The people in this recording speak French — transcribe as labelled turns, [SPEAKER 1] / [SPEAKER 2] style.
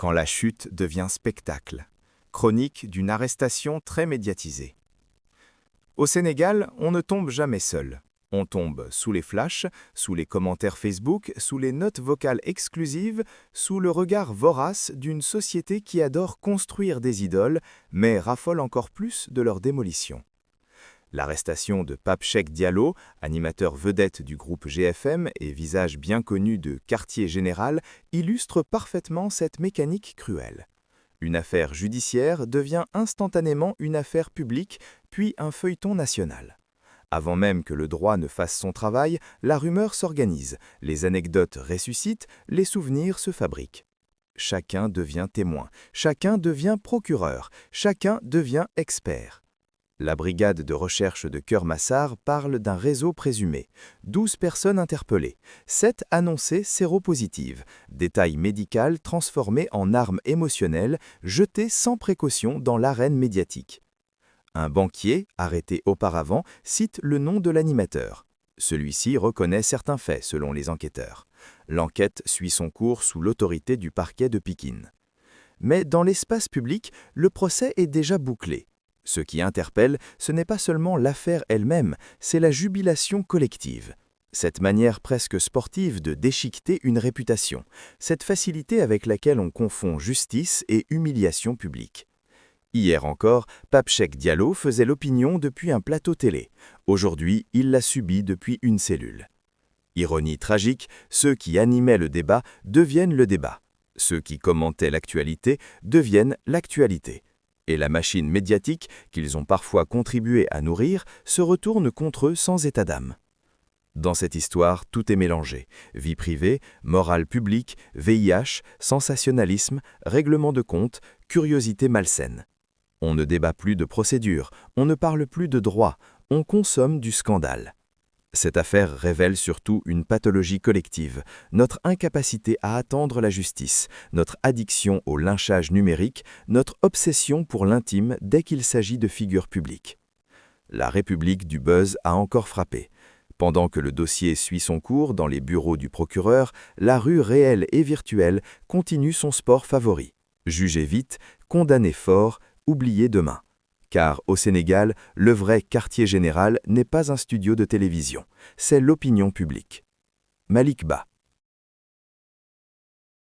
[SPEAKER 1] quand la chute devient spectacle. Chronique d'une arrestation très médiatisée. Au Sénégal, on ne tombe jamais seul. On tombe sous les flashs, sous les commentaires Facebook, sous les notes vocales exclusives, sous le regard vorace d'une société qui adore construire des idoles, mais raffole encore plus de leur démolition. L'arrestation de Pape Cheikh Diallo, animateur vedette du groupe GFM et visage bien connu de quartier général, illustre parfaitement cette mécanique cruelle. Une affaire judiciaire devient instantanément une affaire publique, puis un feuilleton national. Avant même que le droit ne fasse son travail, la rumeur s'organise, les anecdotes ressuscitent, les souvenirs se fabriquent. Chacun devient témoin, chacun devient procureur, chacun devient expert. La brigade de recherche de Keur Massar parle d'un réseau présumé. 12 personnes interpellées, 7 annoncées séropositives, détail médical transformé en arme émotionnelle, jetée sans précaution dans l'arène médiatique. Un banquier, arrêté auparavant, cite le nom de l'animateur. Celui-ci reconnaît certains faits selon les enquêteurs. L'enquête suit son cours sous l'autorité du parquet de Pikine. Mais dans l'espace public, le procès est déjà bouclé. Ce qui interpelle, ce n'est pas seulement l'affaire elle-même, c'est la jubilation collective. Cette manière presque sportive de déchiqueter une réputation, cette facilité avec laquelle on confond justice et humiliation publique. Hier encore, Pape Cheikh Diallo faisait l'opinion depuis un plateau télé. Aujourd'hui, il l'a subi depuis une cellule. Ironie tragique, ceux qui animaient le débat deviennent le débat. Ceux qui commentaient l'actualité deviennent l'actualité. Et la machine médiatique, qu'ils ont parfois contribué à nourrir, se retourne contre eux sans état d'âme. Dans cette histoire, tout est mélangé. Vie privée, morale publique, VIH, sensationnalisme, règlement de compte, curiosité malsaine. On ne débat plus de procédure, on ne parle plus de droit, on consomme du scandale. Cette affaire révèle surtout une pathologie collective, notre incapacité à attendre la justice, notre addiction au lynchage numérique, notre obsession pour l'intime dès qu'il s'agit de figures publiques. La République du buzz a encore frappé. Pendant que le dossier suit son cours dans les bureaux du procureur, la rue réelle et virtuelle continue son sport favori. Juger vite, condamner fort, oublier demain. Car au Sénégal, le vrai quartier général n'est pas un studio de télévision, c'est l'opinion publique. Malick Ba.